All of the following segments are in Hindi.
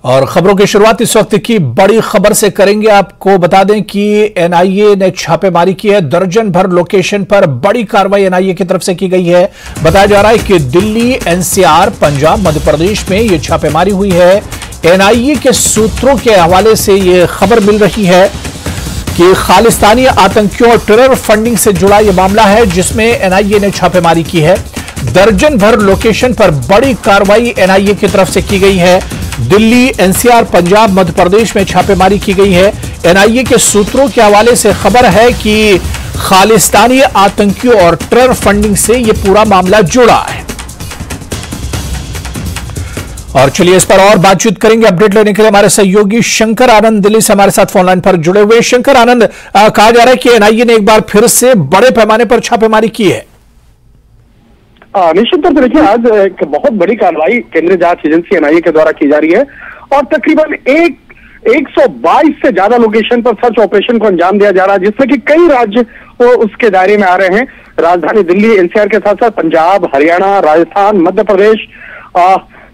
और खबरों की शुरुआत इस वक्त की बड़ी खबर से करेंगे। आपको बता दें कि एनआईए ने छापेमारी की है। दर्जन भर लोकेशन पर बड़ी कार्रवाई एनआईए की तरफ से की गई है। बताया जा रहा है कि दिल्ली, एनसीआर, पंजाब, मध्य प्रदेश में यह छापेमारी हुई है। एनआईए के सूत्रों के हवाले से यह खबर मिल रही है कि खालिस्तानी आतंकियों और टेरर फंडिंग से जुड़ा यह मामला है, जिसमें एनआईए ने छापेमारी की है। दर्जन भर लोकेशन पर बड़ी कार्रवाई एनआईए की तरफ से की गई है। दिल्ली, एनसीआर, पंजाब, मध्य प्रदेश में छापेमारी की गई है। एनआईए के सूत्रों के हवाले से खबर है कि खालिस्तानी आतंकियों और टेरर फंडिंग से यह पूरा मामला जुड़ा है। और चलिए इस पर और बातचीत करेंगे। अपडेट लेने के लिए हमारे सहयोगी शंकर आनंद दिल्ली से हमारे साथ फोनलाइन पर जुड़े हुए। शंकर आनंद, कहा जा रहा है कि एनआईए ने एक बार फिर से बड़े पैमाने पर छापेमारी की है। निश्चित तौर पर देखिए, आज एक बहुत बड़ी कार्रवाई केंद्रीय जांच एजेंसी एनआईए के द्वारा की जा रही है और तकरीबन 122 से ज्यादा लोकेशन पर सर्च ऑपरेशन को अंजाम दिया जा रहा है, जिसमें कि कई राज्य उसके दायरे में आ रहे हैं। राजधानी दिल्ली, एनसीआर के साथ साथ पंजाब, हरियाणा, राजस्थान, मध्य प्रदेश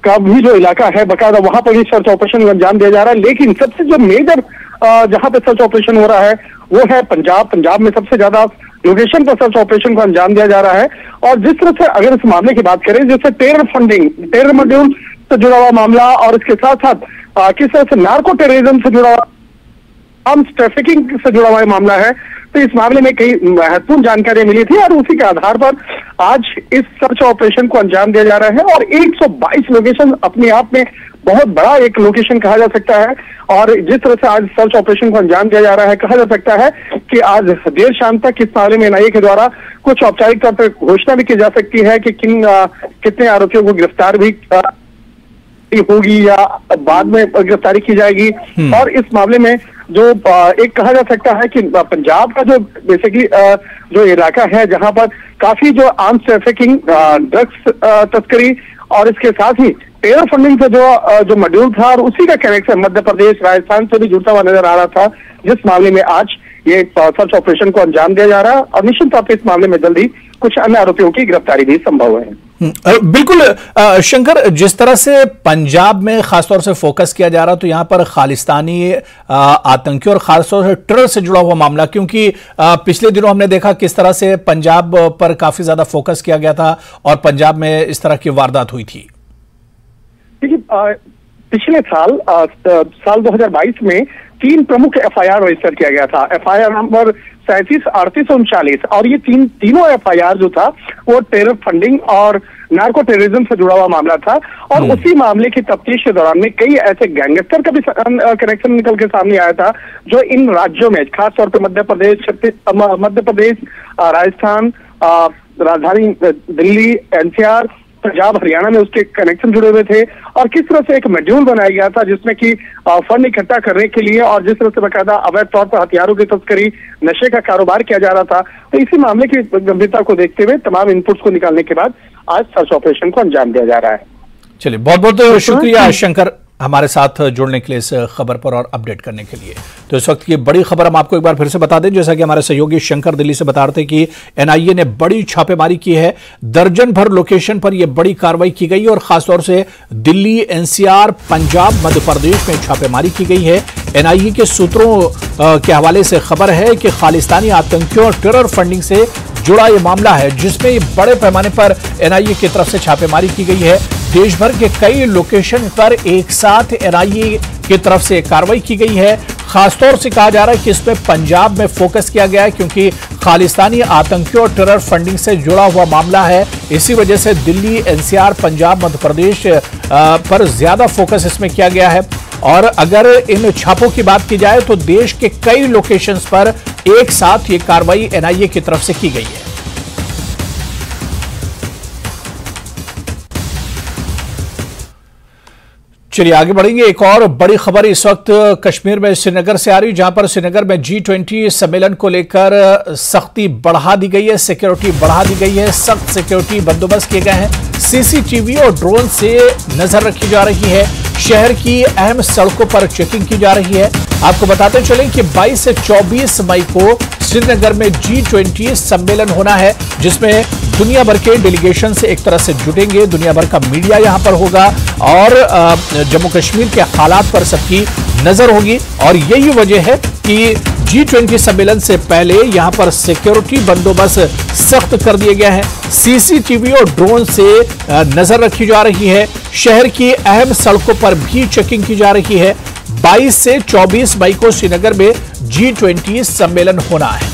का भी जो इलाका है बकायदा, वहां पर भी सर्च ऑपरेशन को अंजाम दिया जा रहा है। लेकिन सबसे जो मेजर जहां पे सर्च ऑपरेशन हो रहा है वो है पंजाब। पंजाब में सबसे ज्यादा लोकेशन पर सर्च ऑपरेशन को अंजाम दिया जा रहा है। और जिस तरह से अगर इस मामले की बात करें, जैसे टेरर फंडिंग, टेरर मॉड्यूल से जुड़ा हुआ मामला और इसके साथ साथ किस तरह से नार्को टेररिज्म से जुड़ा हुआ, आर्म्स ट्रैफिकिंग से जुड़ा हुआ मामला है, तो इस मामले में कई महत्वपूर्ण जानकारियां मिली थी और उसी के आधार पर आज इस सर्च ऑपरेशन को अंजाम दिया जा रहा है। और 122 लोकेशन अपने आप में बहुत बड़ा एक लोकेशन कहा जा सकता है। और जिस तरह से आज सर्च ऑपरेशन को अंजाम दिया जा रहा है, कहा जा सकता है कि आज देर शाम तक इस मामले में एनआईए के द्वारा कुछ औपचारिक तौर पर घोषणा भी की जा सकती है कि कितने आरोपियों को गिरफ्तार भी होगी या बाद में गिरफ्तारी की जाएगी। और इस मामले में जो एक कहा जा सकता है कि पंजाब का जो बेसिकली जो इलाका है जहां पर काफी जो आर्म्स ट्रैफिकिंग, ड्रग्स तस्करी और इसके साथ ही टेरर फंडिंग से जो मॉड्यूल था और उसी का कनेक्शन मध्य प्रदेश, राजस्थान से भी जुड़ता हुआ नजर आ रहा था, जिस मामले में आज ये सर्च ऑपरेशन को अंजाम दिया जा रहा है। और निश्चित तौर पर इस मामले में जल्दी कुछ अन्य आरोपियों की गिरफ्तारी भी संभव है। बिल्कुल शंकर, जिस तरह से पंजाब में खासतौर से फोकस किया जा रहा, तो यहां पर खालिस्तानी आतंकी और खासतौर से टेरर से जुड़ा हुआ मामला, क्योंकि पिछले दिनों हमने देखा किस तरह से पंजाब पर काफी ज्यादा फोकस किया गया था और पंजाब में इस तरह की वारदात हुई थी। देखिए, पिछले साल 2022 में 3 प्रमुख एफआईआर रजिस्टर किया गया था। एफआईआर नंबर 37, 38 और 39। और ये तीनों एफआईआर जो था वो टेरर फंडिंग और नार्को टेररिज्म से जुड़ा हुआ मामला था। और उसी मामले की तफ्तीश के दौरान में कई ऐसे गैंगस्टर का भी कनेक्शन निकल के सामने आया था, जो इन राज्यों में खासतौर पर मध्य प्रदेश, राजस्थान, राजधानी दिल्ली, एनसीआर, पंजाब, हरियाणा में उसके कनेक्शन जुड़े हुए थे। और किस तरह से एक मॉड्यूल बनाया गया था जिसमें कि फंड इकट्ठा करने के लिए और जिस तरह से बाकायदा अवैध तौर पर हथियारों की तस्करी, नशे का कारोबार किया जा रहा था। तो इसी मामले की गंभीरता को देखते हुए तमाम इनपुट्स को निकालने के बाद आज सर्च ऑपरेशन को अंजाम दिया जा रहा है। चलिए, बहुत बहुत शुक्रिया शंकर हमारे साथ जुड़ने के लिए, इस खबर पर और अपडेट करने के लिए। तो इस वक्त की बड़ी खबर हम आपको एक बार फिर से बता दें, जैसा कि हमारे सहयोगी शंकर दिल्ली से बता रहे थे कि एनआईए ने बड़ी छापेमारी की है। दर्जन भर लोकेशन पर यह बड़ी कार्रवाई की गई और खासतौर से दिल्ली, एनसीआर, पंजाब, मध्य प्रदेश में छापेमारी की गई है। एनआईए के सूत्रों के हवाले से खबर है कि खालिस्तानी आतंकियों और टेरर फंडिंग से जुड़ा यह मामला है, जिसमें बड़े पैमाने पर एनआईए की तरफ से छापेमारी की गई है। देश भर के कई लोकेशन पर एक साथ एनआईए की तरफ से कार्रवाई की गई है। खासतौर से कहा जा रहा है कि इसमें पंजाब में फोकस किया गया है, क्योंकि खालिस्तानी आतंकियों और टेरर फंडिंग से जुड़ा हुआ मामला है। इसी वजह से दिल्ली, एनसीआर, पंजाब, मध्य प्रदेश पर ज्यादा फोकस इसमें किया गया है। और अगर इन छापों की बात की जाए तो देश के कई लोकेशंस पर एक साथ ये कार्रवाई एनआईए की तरफ से की गई है। चलिए आगे बढ़ेंगे। एक और बड़ी खबर इस वक्त कश्मीर में श्रीनगर से आ रही, जहां पर श्रीनगर में G20 सम्मेलन को लेकर सख्ती बढ़ा दी गई है, सिक्योरिटी बढ़ा दी गई है। सख्त सिक्योरिटी बंदोबस्त किए गए हैं। सीसीटीवी और ड्रोन से नजर रखी जा रही है। शहर की अहम सड़कों पर चेकिंग की जा रही है। आपको बताते चलें कि 22 से 24 मई को श्रीनगर में G20 सम्मेलन होना है, जिसमें दुनिया भर के डेलीगेशन से एक तरह से जुटेंगे, दुनिया भर का मीडिया यहां पर होगा और जम्मू कश्मीर के हालात पर सबकी नजर होगी। और यही वजह है कि G20 सम्मेलन से पहले यहां पर सिक्योरिटी बंदोबस्त सख्त कर दिए गए हैं। सीसीटीवी और ड्रोन से नजर रखी जा रही है। शहर की अहम सड़कों पर भी चेकिंग की जा रही है। 22 से 24 मई को श्रीनगर में G20 सम्मेलन होना है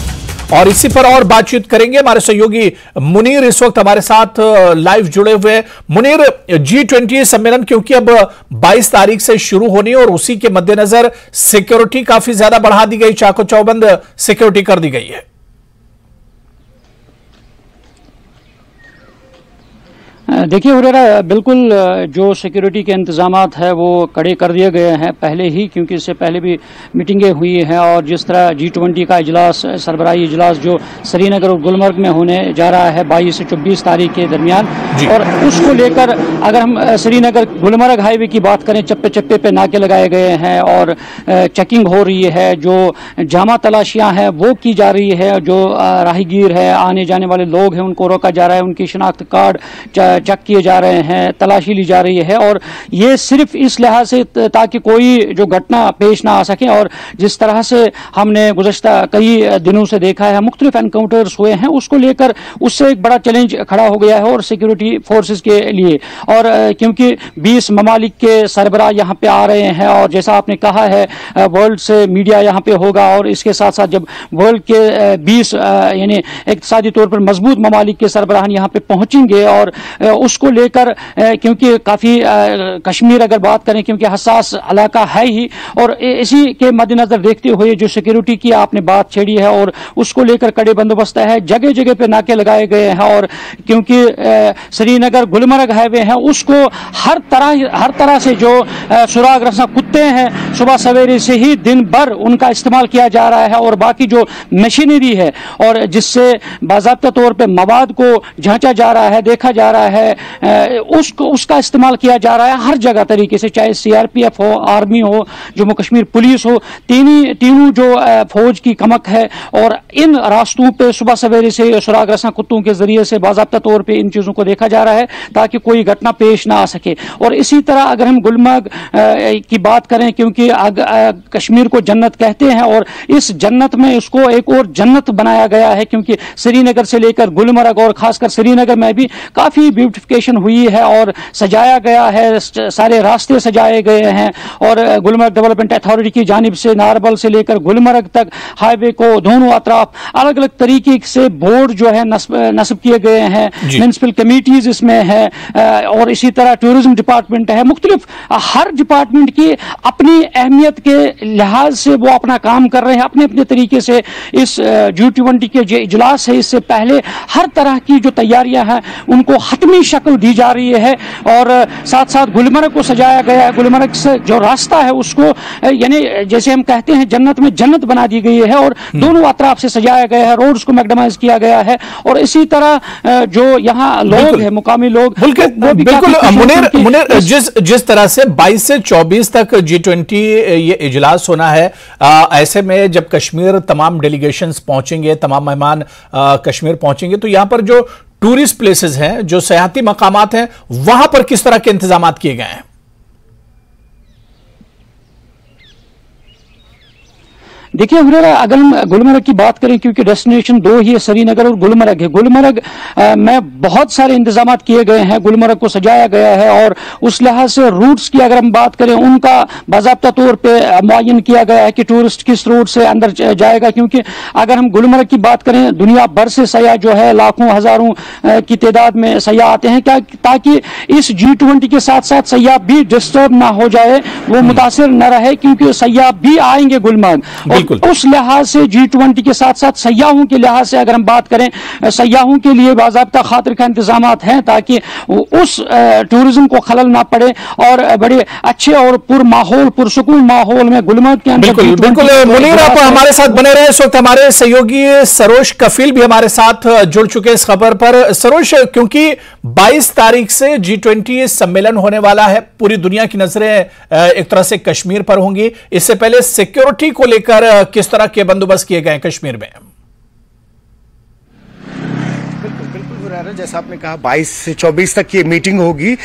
और इसी पर और बातचीत करेंगे। हमारे सहयोगी मुनीर इस वक्त हमारे साथ लाइव जुड़े हुए हैं। मुनीर, G20 सम्मेलन क्योंकि अब 22 तारीख से शुरू होनी है और उसी के मद्देनजर सिक्योरिटी काफी ज्यादा बढ़ा दी गई, चाको चौबंद सिक्योरिटी कर दी गई है। देखिए हुरैरा, बिल्कुल जो सिक्योरिटी के इंतजामात है वो कड़े कर दिए गए हैं पहले ही, क्योंकि इससे पहले भी मीटिंगें हुई हैं और जिस तरह G20 का इजलास, सरबराही इजलास जो श्रीनगर और गुलमर्ग में होने जा रहा है 22 से 24 तारीख के दरमियान, और उसको लेकर अगर हम श्रीनगर गुलमर्ग हाईवे की बात करें, चप्पे चप्पे पे नाके लगाए गए हैं और चेकिंग हो रही है। जो जामा तलाशियाँ हैं वो की जा रही है, जो राहगीर है, आने जाने वाले लोग हैं, उनको रोका जा रहा है, उनकी शनाख्त कार्ड चेक किए जा रहे हैं, तलाशी ली जा रही है। और ये सिर्फ इस लिहाज से ताकि कोई जो घटना पेश ना आ सके। और जिस तरह से हमने गुज़श्ता कई दिनों से देखा है, मुख्तलिफ एनकाउंटर्स हुए हैं, उसको लेकर उससे एक बड़ा चैलेंज खड़ा हो गया है और सिक्योरिटी फोर्सेस के लिए। और क्योंकि 20 ममालिक के सरबराह यहाँ पे आ रहे हैं और जैसा आपने कहा है वर्ल्ड से मीडिया यहाँ पे होगा, और इसके साथ साथ जब वर्ल्ड के 20 यानी इक़्तिसादी तौर पर मजबूत ममालिक के सरबराहान यहाँ पे पहुँचेंगे और उसको लेकर क्योंकि काफ़ी कश्मीर अगर बात करें क्योंकि हसास इलाका है ही, और इसी के मद्देनजर देखते हुए जो सिक्योरिटी की आपने बात छेड़ी है और उसको लेकर कड़े बंदोबस्त है, जगह जगह पे नाके लगाए गए हैं। और क्योंकि श्रीनगर गुलमर्ग हाईवे है उसको हर तरह से जो सुराग रस्सा कुत्ते हैं सुबह सवेरे से ही दिन भर उनका इस्तेमाल किया जा रहा है, और बाकी जो मशीनरी है और जिससे बाज़ाब्ता तौर पर मवाद को झांचा जा रहा है, देखा जा रहा है, उसका इस्तेमाल किया जा रहा है हर जगह तरीके से, चाहे CRPF हो, आर्मी हो, जम्मू कश्मीर पुलिस हो, तीनों जो फौज की कमक है। और इन रास्तों पे सुबह सवेरे से सुराग रस्सा कुत्तों के जरिए से बाज़ाब्ता तौर पे इन चीज़ों को देखा जा रहा है ताकि कोई घटना पेश ना आ सके। और इसी तरह अगर हम गुलमर्ग की बात करें, क्योंकि कश्मीर को जन्नत कहते हैं और इस जन्नत में इसको एक और जन्नत बनाया गया है, क्योंकि श्रीनगर से लेकर गुलमर्ग और खासकर श्रीनगर में भी काफ़ी ब्यूटिफिकेशन हुई है और सजाया गया है, सारे रास्ते सजाए गए हैं। और गुलमर्ग डेवलपमेंट अथॉरिटी की जानिब से नारबल से लेकर गुलमर्ग तक हाईवे को दोनों अतराफ अलग अलग तरीके से बोर्ड जो है नस्ब किए गए हैं, म्युनिसिपल कमेटीज इसमें है, और इसी तरह टूरिज्म डिपार्टमेंट है। मुख्तलिफ हर डिपार्टमेंट की अपनी अहमियत के लिहाज से वो अपना काम कर रहे हैं अपने अपने तरीके से। इस G20 के जो इजलास है इससे पहले हर तरह की जो तैयारियां हैं उनको हतमी शक्ल दी जा रही है, और साथ साथ गुलमर्ग को सजाया गया है। गुलमर्ग से जो रास्ता है उसको यानी जैसे हम कहते हैं जन्नत में जन्नत बना दी गई है, और दोनों अतराफ से सजाया गया है, रोड्स को मैग्नेमाइज किया गया है। और इसी तरह जो यहाँ लोग हैं, मुकामी लोग, बिल्कुल मुनीर, जिस तरह से 22 से 24 तक G20 ये इजलास होना है, ऐसे में जब कश्मीर तमाम डेलीगेशंस पहुंचेंगे, तमाम मेहमान कश्मीर पहुंचेंगे, तो यहां पर जो टूरिस्ट प्लेसेस हैं, जो सयाहती मकामात हैं, वहां पर किस तरह के इंतजामात किए गए हैं? देखिए हुरैरा, अगर हम गुलमर्ग की बात करें, क्योंकि डेस्टिनेशन दो ही है, श्रीनगर और गुलमर्ग है। गुलमर्ग में बहुत सारे इंतजाम किए गए हैं, गुलमर्ग को सजाया गया है, और उस लिहाज से रूट्स की अगर हम बात करें उनका बाज़ाब्ता तौर पे मुअय्यन किया गया है कि टूरिस्ट किस रूट से अंदर जाएगा। क्योंकि अगर हम गुलमर्ग की बात करें, दुनिया भर से सयाह जो है लाखों हजारों की तादाद में सयाह आते हैं, क्या ताकि इस G20 के साथ साथ सयाह भी डिस्टर्ब ना हो जाए, वो मुतासिर न रहे, क्योंकि सयाह भी आएंगे गुलमर्ग। उस लिहाज से G20 के साथ साथ सयाहों के लिहाज से अगर हम बात करें, सयाहों के लिए बाज़ाब्ता खातिर का इंतजाम हैं ताकि उस टूरिज्म को खलल ना पड़े और बड़े अच्छे और पुरसुकून माहौल में गुलमर्ग के अंदर। बिल्कुल मुनीर, आप हमारे साथ बने रहे। इस वक्त हमारे सहयोगी सरोज कफील भी हमारे साथ जुड़ चुके इस खबर पर। सरोज, क्योंकि 22 तारीख से G20 सम्मेलन होने वाला है, पूरी दुनिया की नजरें एक तरह से कश्मीर पर होंगी, इससे पहले सिक्योरिटी को लेकर किस तरह के बंदोबस्त किए गए कश्मीर में? हुरैरा, जैसा आपने कहा 22 से 24 तक ये मीटिंग होगी,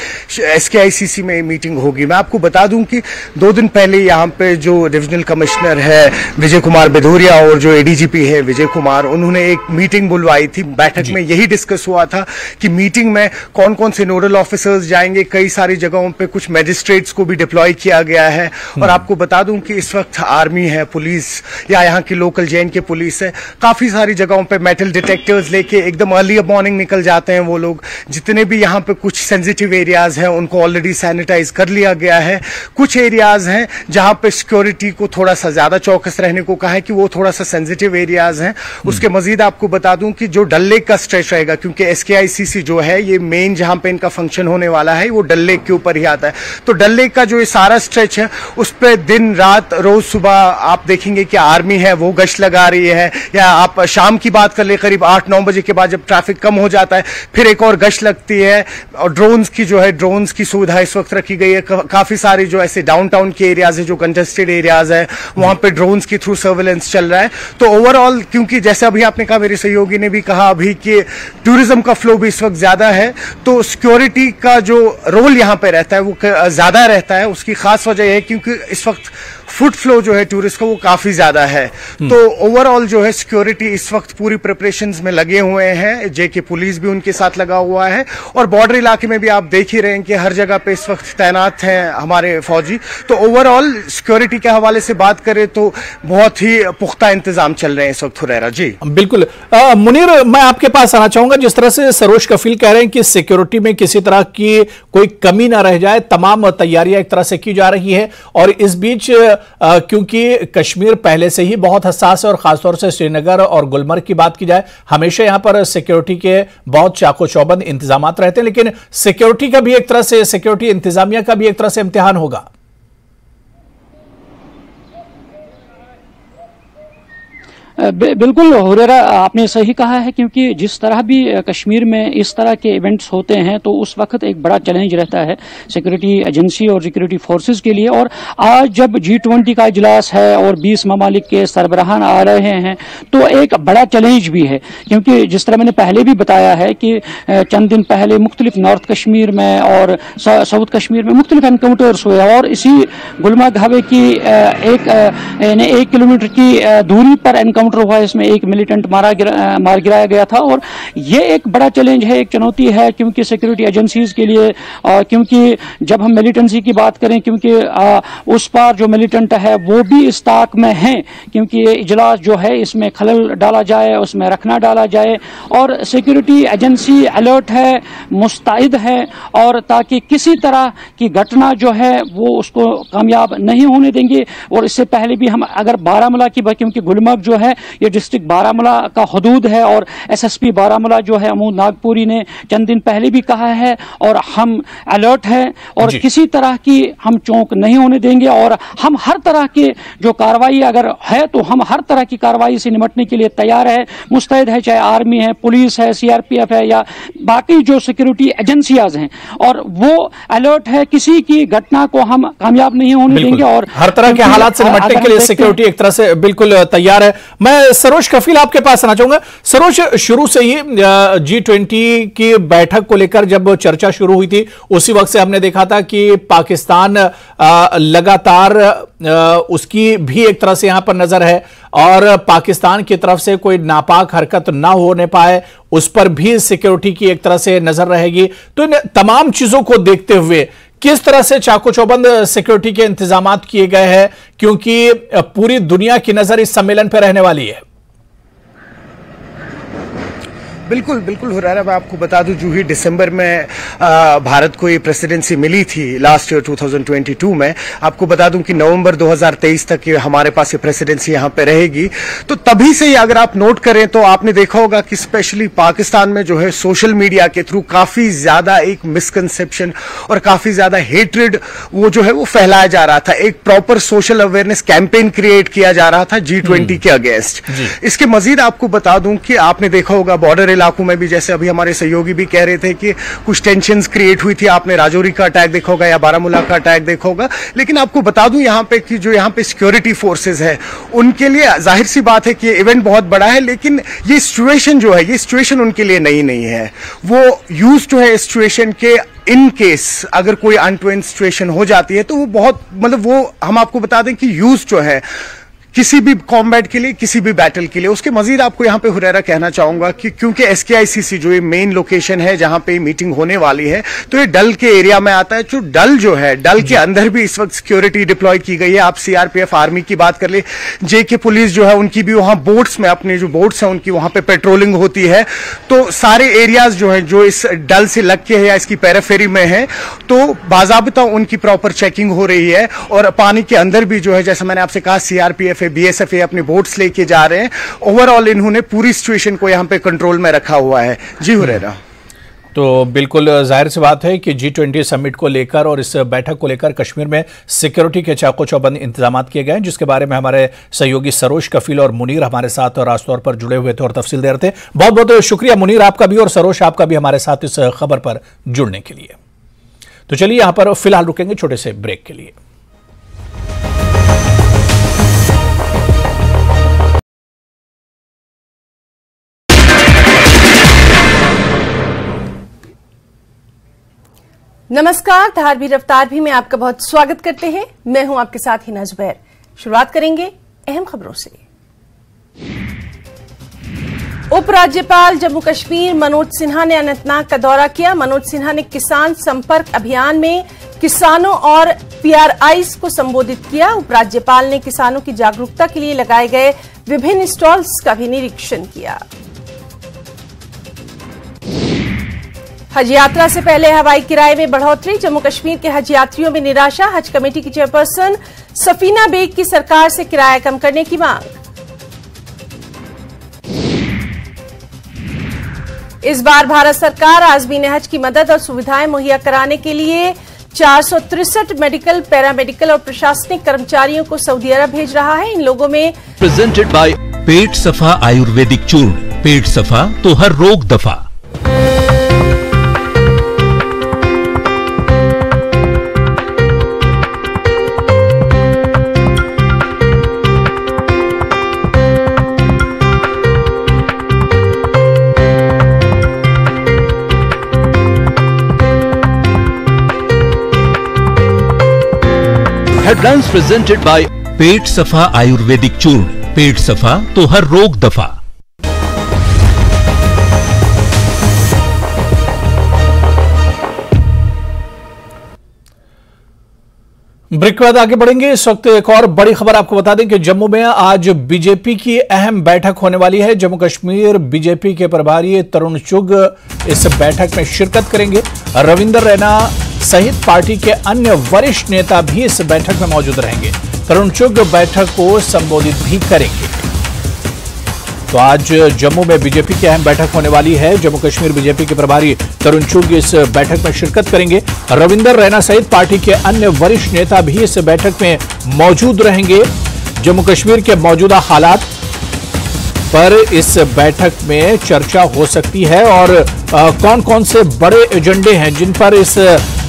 SKICC में मीटिंग होगी। मैं आपको बता दूं कि 2 दिन पहले यहाँ पे जो डिविजनल कमिश्नर है विजय कुमार भदौरिया और जो ADGP है विजय कुमार, उन्होंने एक मीटिंग बुलवाई थी। बैठक में यही डिस्कस हुआ था कि मीटिंग में कौन कौन से नोडल ऑफिसर्स जाएंगे, कई सारी जगहों पे कुछ मैजिस्ट्रेट्स को भी डिप्लॉय किया गया है। और आपको बता दूं कि इस वक्त आर्मी है, पुलिस या यहाँ की लोकल JNK पुलिस है, काफी सारी जगहों पे मेटल डिटेक्टर्स लेके एकदम अर्ली मॉर्निंग निकल जाते हैं वो लोग। जितने भी यहाँ पे कुछ सेंसिटिव एरियाज हैं उनको ऑलरेडी सैनिटाइज कर लिया गया है। कुछ एरियाज हैं जहां पे सिक्योरिटी को थोड़ा सा ज्यादा चौकस रहने को कहा है कि वो थोड़ा सा सेंसिटिव एरियाज हैं। उसके मजीद आपको बता दूं कि जो डल लेक का स्ट्रेच रहेगा, क्योंकि SKICC जो है ये मेन जहां पे इनका फंक्शन होने वाला है वो डल लेक के ऊपर ही आता है। तो डल लेक का जो ये सारा स्ट्रेच है उस पर दिन रात रोज सुबह आप देखेंगे कि आर्मी है वो गश्त लगा रही है, या आप शाम की बात कर ले करीब 8-9 बजे के बाद जब ट्रैफिक कम हो जाता है फिर एक और गश्त लगती है। और ड्रोन्स की जो है ड्रोन्स की सुविधा इस वक्त रखी गई है। काफी सारी जो ऐसे डाउनटाउन के एरियाज है, जो कंटेस्टेड एरियाज है, वहां पे ड्रोन्स के थ्रू सर्वेलेंस चल रहा है। तो ओवरऑल, क्योंकि जैसे अभी आपने कहा, मेरे सहयोगी ने भी कहा अभी कि टूरिज्म का फ्लो भी इस वक्त ज्यादा है, तो सिक्योरिटी का जो रोल यहाँ पे रहता है वो ज्यादा रहता है। उसकी खास वजह है क्योंकि इस वक्त फुट फ्लो जो है टूरिस्ट का वो काफी ज्यादा है। तो ओवरऑल जो है सिक्योरिटी इस वक्त पूरी प्रिपरेशंस में लगे हुए हैं। JK पुलिस भी उनके साथ लगा हुआ है और बॉर्डर इलाके में भी आप देख ही रहे हैं कि हर जगह पे इस वक्त तैनात हैं हमारे फौजी। तो ओवरऑल सिक्योरिटी के हवाले से बात करें तो बहुत ही पुख्ता इंतजाम चल रहे हैं इस वक्त। हुरैरा जी बिल्कुल। मुनीर, मैं आपके पास आना चाहूंगा। जिस तरह से सरोज कफील कह रहे हैं कि सिक्योरिटी में किसी तरह की कोई कमी ना रह जाए, तमाम तैयारियां एक तरह से की जा रही है। और इस बीच क्योंकि कश्मीर पहले से ही बहुत हसास है और खासतौर से श्रीनगर और गुलमर्ग की बात की जाए, हमेशा यहां पर सिक्योरिटी के बहुत चाको चौबंद इंतजाम रहते हैं, लेकिन सिक्योरिटी का भी एक तरह से, सिक्योरिटी इंतजामिया का भी एक तरह से इम्तिहान होगा। बिल्कुल हुरैरा, आपने सही कहा है, क्योंकि जिस तरह भी कश्मीर में इस तरह के इवेंट्स होते हैं तो उस वक्त एक बड़ा चैलेंज रहता है सिक्योरिटी एजेंसी और सिक्योरिटी फोर्सेस के लिए। और आज जब G20 का इजलास है और 20 ममालिक के सरबराहान आ रहे हैं तो एक बड़ा चैलेंज भी है, क्योंकि जिस तरह मैंने पहले भी बताया है कि चंद दिन पहले मुख्तलिफ नॉर्थ कश्मीर में और साउथ कश्मीर में मुख्तलिफ एनकाउंटर्स हुए और इसी गुलमर्ग हवे की 1 किलोमीटर की दूरी पर एनकाउंटर हुआ, इसमें एक मिलिटेंट मार गिराया गया था। और ये एक बड़ा चैलेंज है, एक चुनौती है, क्योंकि सिक्योरिटी एजेंसीज के लिए, क्योंकि जब हम मिलिटेंसी की बात करें, क्योंकि उस पार जो मिलिटेंट है वो भी इस ताक में है, क्योंकि ये इजलास जो है इसमें खलल डाला जाए, उसमें रखना डाला जाए। और सिक्योरिटी एजेंसी अलर्ट है, मुस्तैद है, और ताकि किसी तरह की घटना जो है वो उसको कामयाब नहीं होने देंगे। और इससे पहले भी हम अगर बारामूला की बात, क्योंकि गुलमर्ग जो है ये डिस्ट्रिक्ट बारामूला का हदूद है और SSP बारामूला जो है अमूद नागपुरी ने चंद दिन पहले भी कहा है, और हम अलर्ट है और किसी तरह की हम चौंक नहीं होने देंगे। और हम हर तरह के जो कार्रवाई अगर है तो हम हर तरह की कार्रवाई से निपटने के लिए तैयार है, मुस्तैद है, चाहे आर्मी है, पुलिस है, CRPF है या बाकी जो सिक्योरिटी एजेंसियाज हैं, और वो अलर्ट है, किसी की घटना को हम कामयाब नहीं होने देंगे। और हर तरह के हालात से निपटने के लिए सिक्योरिटी एक तरह से बिल्कुल तैयार है। मैं सरोज कफील आपके पास आना चाहूंगा। सरोज, शुरू से ही G20 की बैठक को लेकर जब चर्चा शुरू हुई थी उसी वक्त से हमने देखा था कि पाकिस्तान लगातार उसकी भी एक तरह से यहां पर नजर है और पाकिस्तान की तरफ से कोई नापाक हरकत ना होने पाए उस पर भी सिक्योरिटी की एक तरह से नजर रहेगी। तो इन तमाम चीजों को देखते हुए किस तरह से चाको चौबंद सिक्योरिटी के इंतजामात किए गए हैं, क्योंकि पूरी दुनिया की नजर इस सम्मेलन पर रहने वाली है? बिल्कुल बिल्कुल हुरैरा, मैं आपको बता दूं, जो ही दिसंबर में भारत को ये प्रेसिडेंसी मिली थी लास्ट ईयर 2022 में, आपको बता दूं कि नवंबर 2023 तक ये हमारे पास ये प्रेसिडेंसी यहाँ पे रहेगी। तो तभी से ही अगर आप नोट करें तो आपने देखा होगा कि स्पेशली पाकिस्तान में जो है सोशल मीडिया के थ्रू काफी ज्यादा एक मिसकंसेप्शन और काफी ज्यादा हेट्रेड वो जो है वो फैलाया जा रहा था। एक proper social awareness campaign create किया जा रहा था G20 के अगेंस्ट। इसके मजीद आपको बता दूं कि आपने देखा होगा बॉर्डर इलाकों में भी, जैसे अभी हमारे सहयोगी भी कह रहे थे कि कुछ टेंशंस क्रिएट हुई थी। आपने राजौरी का अटैक देखा होगा या बारामूला का अटैक देखा होगा, लेकिन आपको बता दूं यहाँ पे कि जो यहाँ पे सिक्योरिटी फोर्सेज है उनके लिए जाहिर सी बात है कि इवेंट बहुत बड़ा है, लेकिन ये सिचुएशन जो है, ये सिचुएशन उनके लिए नई नहीं है। वो यूज्ड टू है इस सिचुएशन के। इन केस अगर कोई अनटोइंग सिचुएशन हो जाती है तो वो बहुत, मतलब वो हम आपको बता दें कि यूज जो है किसी भी कॉम्बैट के लिए, किसी भी बैटल के लिए। उसके मजीद आपको यहाँ पे हुरैरा कहना चाहूंगा कि क्योंकि SKICC जो ये मेन लोकेशन है जहां पे मीटिंग होने वाली है, तो ये डल के एरिया में आता है। जो डल जो है, डल के अंदर भी इस वक्त सिक्योरिटी डिप्लॉय की गई है। आप CRPF आर्मी की बात कर ले, JK पुलिस जो है उनकी भी वहां बोट्स में, अपने जो बोट्स हैं उनकी वहां पे पेट्रोलिंग होती है। तो सारे एरियाज जो है जो इस डल से लग के है या इसकी पेरिफेरी में है, तो बाज़ाब्ता उनकी प्रॉपर चेकिंग हो रही है। और पानी के अंदर भी जो है, जैसे मैंने आपसे कहा, CRPF BSF अपने बोट्स लेके जा रहे हैं। ओवरऑल इन्होंने पूरी सिचुएशन को यहां पे कंट्रोल में रखा हुआ है। जी हुरैरा। तो बिल्कुल जाहिर सी बात है कि G20 समिट को लेकर और इस बैठक को लेकर कश्मीर में सिक्योरिटी के चाको चौबंद इंतजाम किए गए हैं, जिसके बारे में हमारे सहयोगी सरोज, कफील और मुनीर हमारे साथ रास्तौर पर जुड़े हुए थे और तफसील दे रहे थे। बहुत बहुत शुक्रिया मुनीर आपका भी और सरोज आपका भी हमारे साथ इस खबर पर जुड़ने के लिए। तो चलिए यहां पर फिलहाल रुकेंगे छोटे से ब्रेक के लिए। नमस्कार, धार रफ्तार भी में आपका बहुत स्वागत करते हैं। मैं हूं आपके साथ हिना जुबैर। शुरुआत करेंगे अहम खबरों से। उपराज्यपाल जम्मू कश्मीर मनोज सिन्हा ने अनंतनाग का दौरा किया। मनोज सिन्हा ने किसान संपर्क अभियान में किसानों और PRIs को संबोधित किया। उपराज्यपाल ने किसानों की जागरूकता के लिए लगाए गए विभिन्न स्टॉल्स का भी निरीक्षण किया। हज यात्रा से पहले हवाई किराए में बढ़ोतरी, जम्मू कश्मीर के हज यात्रियों में निराशा। हज कमेटी की चेयरपर्सन सफीना बेग की सरकार से किराया कम करने की मांग। इस बार भारत सरकार आज़मीन हज की मदद और सुविधाएं मुहैया कराने के लिए 463 मेडिकल, पैरामेडिकल और प्रशासनिक कर्मचारियों को सऊदी अरब भेज रहा है। इन लोगों में प्रेजेंटेड बाय पेट सफा आयुर्वेदिक चूर्ण। पेट सफा तो हर रोग दफा। हेडलाइंस प्रेजेंटेड बाय पेट सफा आयुर्वेदिक चूर्ण। पेट सफा तो हर रोग दफा। ब्रेक के बाद आगे बढ़ेंगे। इस वक्त एक और बड़ी खबर आपको बता दें कि जम्मू में आज बीजेपी की अहम बैठक होने वाली है। जम्मू कश्मीर बीजेपी के प्रभारी तरुण चुग इस बैठक में शिरकत करेंगे। रविंदर रैना सहित पार्टी के अन्य वरिष्ठ नेता भी इस बैठक में मौजूद रहेंगे। तरुण चुग बैठक को संबोधित भी करेंगे। तो आज जम्मू में बीजेपी की अहम बैठक होने वाली है। जम्मू कश्मीर बीजेपी के प्रभारी तरुण चुग इस बैठक में शिरकत करेंगे। रविंदर रैना सहित पार्टी के अन्य वरिष्ठ नेता भी इस बैठक में मौजूद रहेंगे। जम्मू कश्मीर के मौजूदा हालात पर इस बैठक में चर्चा हो सकती है और कौन कौन से बड़े एजेंडे हैं जिन पर इस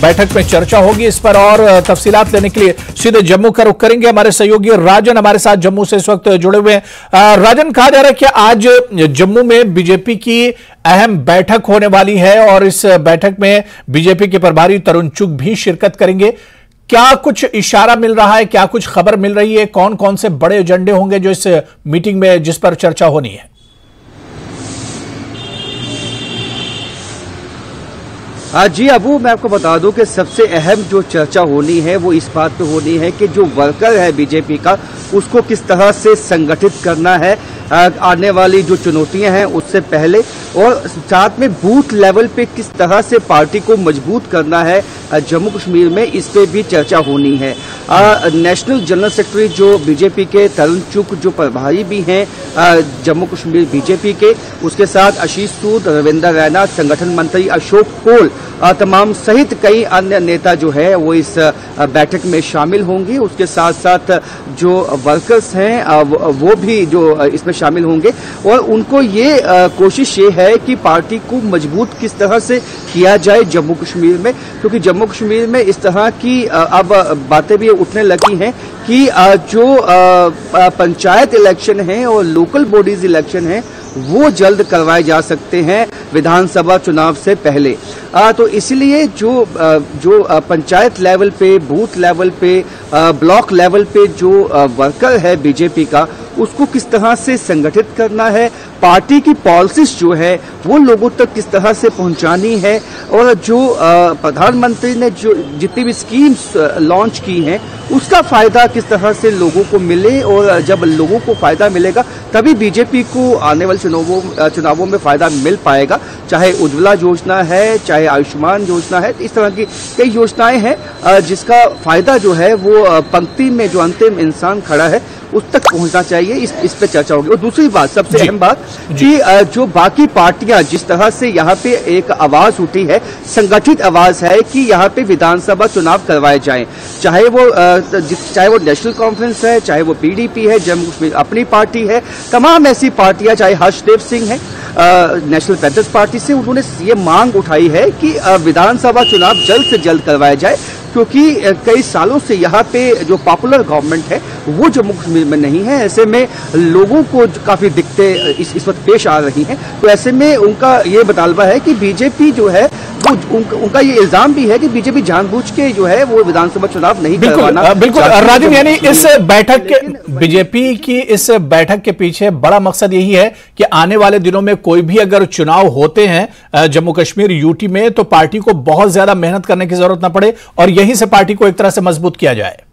बैठक में चर्चा होगी, इस पर और तफसीलात लेने के लिए सीधे जम्मू का रुख करेंगे। हमारे सहयोगी राजन हमारे साथ जम्मू से इस वक्त जुड़े हुए हैं। राजन, कहा जा रहा है कि आज जम्मू में बीजेपी की अहम बैठक होने वाली है और इस बैठक में बीजेपी के प्रभारी तरुण चुग भी शिरकत करेंगे। क्या कुछ इशारा मिल रहा है, क्या कुछ खबर मिल रही है, कौन कौन से बड़े एजेंडे होंगे जो इस मीटिंग में जिस पर चर्चा होनी है? जी अबू, मैं आपको बता दूं कि सबसे अहम जो चर्चा होनी है वो इस बात पे होनी है कि जो वर्कर है बीजेपी का उसको किस तरह से संगठित करना है आने वाली जो चुनौतियां हैं उससे पहले, और साथ में बूथ लेवल पे किस तरह से पार्टी को मजबूत करना है जम्मू कश्मीर में, इस पे भी चर्चा होनी है। नेशनल जनरल सेक्रेटरी जो बीजेपी के तरुण चुग जो प्रभारी भी हैं जम्मू कश्मीर बीजेपी के, उसके साथ आशीष सूद, रविंदर रैना, संगठन मंत्री अशोक कोल तमाम सहित कई अन्य नेता जो है वो इस बैठक में शामिल होंगे। उसके साथ साथ जो वर्कर्स हैं वो भी जो इसमें शामिल होंगे और उनको ये कोशिश ये है कि पार्टी को मजबूत किस तरह से किया जाए जम्मू कश्मीर में, क्योंकि जम्मू कश्मीर में इस तरह की अब बातें भी उठने लगी हैं कि जो पंचायत इलेक्शन है और लोकल बॉडीज इलेक्शन है वो जल्द करवाए जा सकते हैं विधानसभा चुनाव से पहले। तो इसलिए जो पंचायत लेवल पे, बूथ लेवल पे, ब्लॉक लेवल पे जो वर्कर है बीजेपी का, उसको किस तरह से संगठित करना है, पार्टी की पॉलिसीज जो है वो लोगों तक किस तरह से पहुंचानी है और जो प्रधानमंत्री ने जो जितनी भी स्कीम्स लॉन्च की हैं उसका फायदा किस तरह से लोगों को मिले और जब लोगों को फायदा मिलेगा तभी बीजेपी को आने वाले चुनावों में फायदा मिल पाएगा। चाहे उज्ज्वला योजना है, चाहे आयुष्मान योजना है, इस तरह की कई योजनाएं हैं जिसका फायदा जो है वो पंक्ति में जो अंतिम इंसान खड़ा है उस तक पहुंचना चाहिए। इस पे चर्चा होगी। और दूसरी बात, सबसे अहम बात कि जो बाकी पार्टियां जिस तरह से यहाँ पे एक आवाज उठी है, संगठित आवाज है कि यहाँ पे विधानसभा चुनाव करवाए जाएं, चाहे वो नेशनल कॉन्फ्रेंस है, चाहे वो पीडीपी है, जम्मू कश्मीर अपनी पार्टी है, तमाम ऐसी पार्टियां, चाहे हर्षदेव सिंह है नेशनल पैंथर्स पार्टी से, उन्होंने ये मांग उठाई है कि विधानसभा चुनाव जल्द से जल्द करवाया जाए, क्योंकि कई सालों से यहाँ पे जो पॉपुलर गवर्नमेंट है वो जम्मू कश्मीर में नहीं है। ऐसे में लोगों को काफी दिक्कतें इस वक्त पेश आ रही हैं। तो ऐसे में उनका ये मुतालबा है कि बीजेपी जो है वो उनका ये इल्जाम भी है कि बीजेपी जानबूझ के जो है वो विधानसभा चुनाव नहीं करवाना। बिल्कुल राजीव, यानी इस बैठक के बीजेपी की इस बैठक के पीछे बड़ा मकसद यही है कि आने वाले दिनों में कोई भी अगर चुनाव होते हैं जम्मू कश्मीर यूटी में तो पार्टी को बहुत ज्यादा मेहनत करने की जरूरत न पड़े और यहीं से पार्टी को एक तरह से मजबूत किया जाए।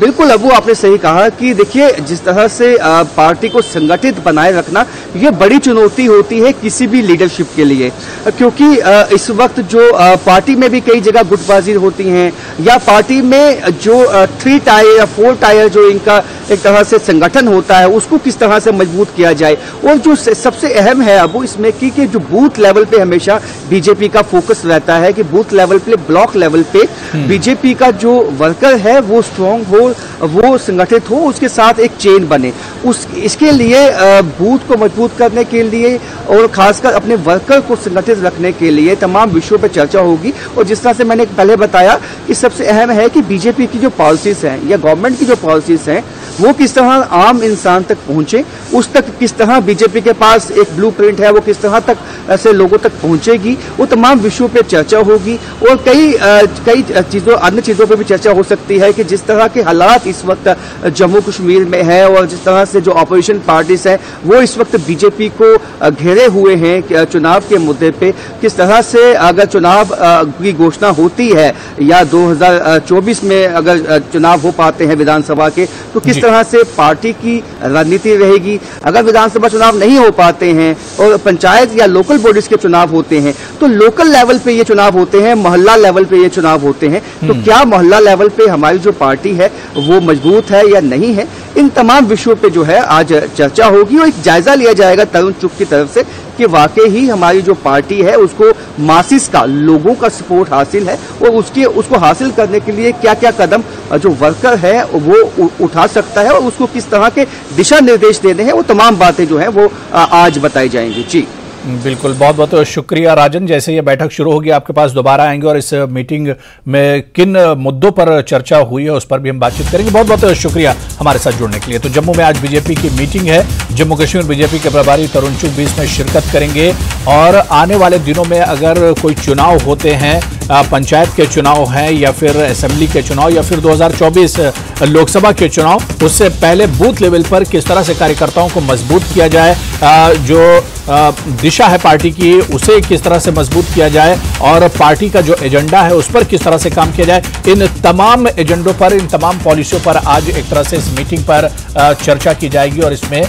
बिल्कुल अबू, आपने सही कहा कि देखिए जिस तरह से पार्टी को संगठित बनाए रखना ये बड़ी चुनौती होती है किसी भी लीडरशिप के लिए, क्योंकि इस वक्त जो पार्टी में भी कई जगह गुटबाजी होती हैं या पार्टी में जो 3 टायर या 4 टायर जो इनका एक तरह से संगठन होता है उसको किस तरह से मजबूत किया जाए। और जो सबसे अहम है अबू इसमें कि जो बूथ लेवल पे हमेशा बीजेपी का फोकस रहता है कि बूथ लेवल पे, ब्लॉक लेवल पे बीजेपी का जो वर्कर है वो स्ट्रॉन्ग हो, वो संगठित हो, उसके साथ एक चेन बने। इसके लिए बूथ को मजबूत करने के लिए और खासकर अपने वर्कर को संगठित रखने के लिए तमाम विषयों पर चर्चा होगी। और जिस तरह से मैंने पहले बताया कि सबसे अहम है कि बीजेपी की जो पॉलिसीज हैं या गवर्नमेंट की जो पॉलिसीज हैं वो किस तरह आम इंसान तक पहुंचे, उस तक किस तरह बीजेपी के पास एक ब्लूप्रिंट है वो किस तरह तक ऐसे लोगों तक पहुंचेगी, वो तमाम विषयों पे चर्चा होगी। और कई अन्य चीजों पे भी चर्चा हो सकती है कि जिस तरह के हालात इस वक्त जम्मू कश्मीर में है और जिस तरह से जो अपोजिशन पार्टीज हैं वो इस वक्त बीजेपी को घेरे हुए हैं चुनाव के मुद्दे पे, किस तरह से अगर चुनाव की घोषणा होती है या 2024 में अगर चुनाव हो पाते हैं विधानसभा के तो किस तरह से पार्टी की रणनीति रहेगी। अगर विधानसभा चुनाव नहीं हो पाते हैं और पंचायत या लोकल बॉडीज के चुनाव होते हैं तो लोकल लेवल पे ये चुनाव होते हैं, मोहल्ला लेवल पे ये चुनाव होते हैं, तो क्या मोहल्ला लेवल पे हमारी जो पार्टी है वो मजबूत है या नहीं है, इन तमाम विषयों पे जो है आज चर्चा होगी और एक जायजा लिया जाएगा तरुण चुग की तरफ से कि वाकई ही हमारी जो पार्टी है उसको मासिस का, लोगों का सपोर्ट हासिल है और उसको हासिल करने के लिए क्या क्या कदम जो वर्कर है वो उठा सकता है और उसको किस तरह के दिशा निर्देश देने हैं, वो तमाम बातें जो है वो आज बताई जाएंगी। जी बिल्कुल, बहुत बहुत शुक्रिया राजन। जैसे ये बैठक शुरू होगी आपके पास दोबारा आएंगे और इस मीटिंग में किन मुद्दों पर चर्चा हुई है उस पर भी हम बातचीत करेंगे। बहुत बहुत शुक्रिया हमारे साथ जुड़ने के लिए। तो जम्मू में आज बीजेपी की मीटिंग है, जम्मू कश्मीर बीजेपी के प्रभारी तरुण चुग भी इसमें शिरकत करेंगे और आने वाले दिनों में अगर कोई चुनाव होते हैं, पंचायत के चुनाव हैं या फिर असेंबली के चुनाव या फिर 2024 लोकसभा के चुनाव, उससे पहले बूथ लेवल पर किस तरह से कार्यकर्ताओं को मजबूत किया जाए, जो दिशा है पार्टी की उसे किस तरह से मजबूत किया जाए और पार्टी का जो एजेंडा है उस पर किस तरह से काम किया जाए, इन तमाम एजेंडों पर, इन तमाम पॉलिसियों पर आज एक तरह से इस मीटिंग पर चर्चा की जाएगी और इसमें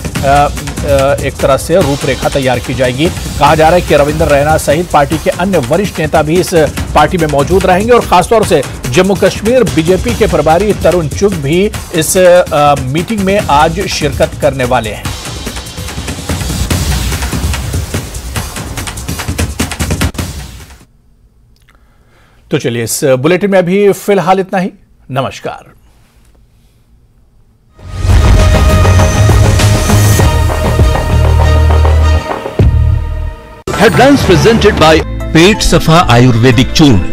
एक तरह से रूपरेखा तैयार की जाएगी। कहा जा रहा है कि रविंद्र रैना सहित पार्टी के अन्य वरिष्ठ नेता भी इस पार्टी में मौजूद रहेंगे और खासतौर से जम्मू कश्मीर बीजेपी के प्रभारी तरुण चुग भी इस मीटिंग में आज शिरकत करने वाले हैं। तो चलिए, इस बुलेटिन में अभी फिलहाल इतना ही। नमस्कार। हेडलाइंस प्रेजेंटेड बाय पेट सफा आयुर्वेदिक चूर्ण।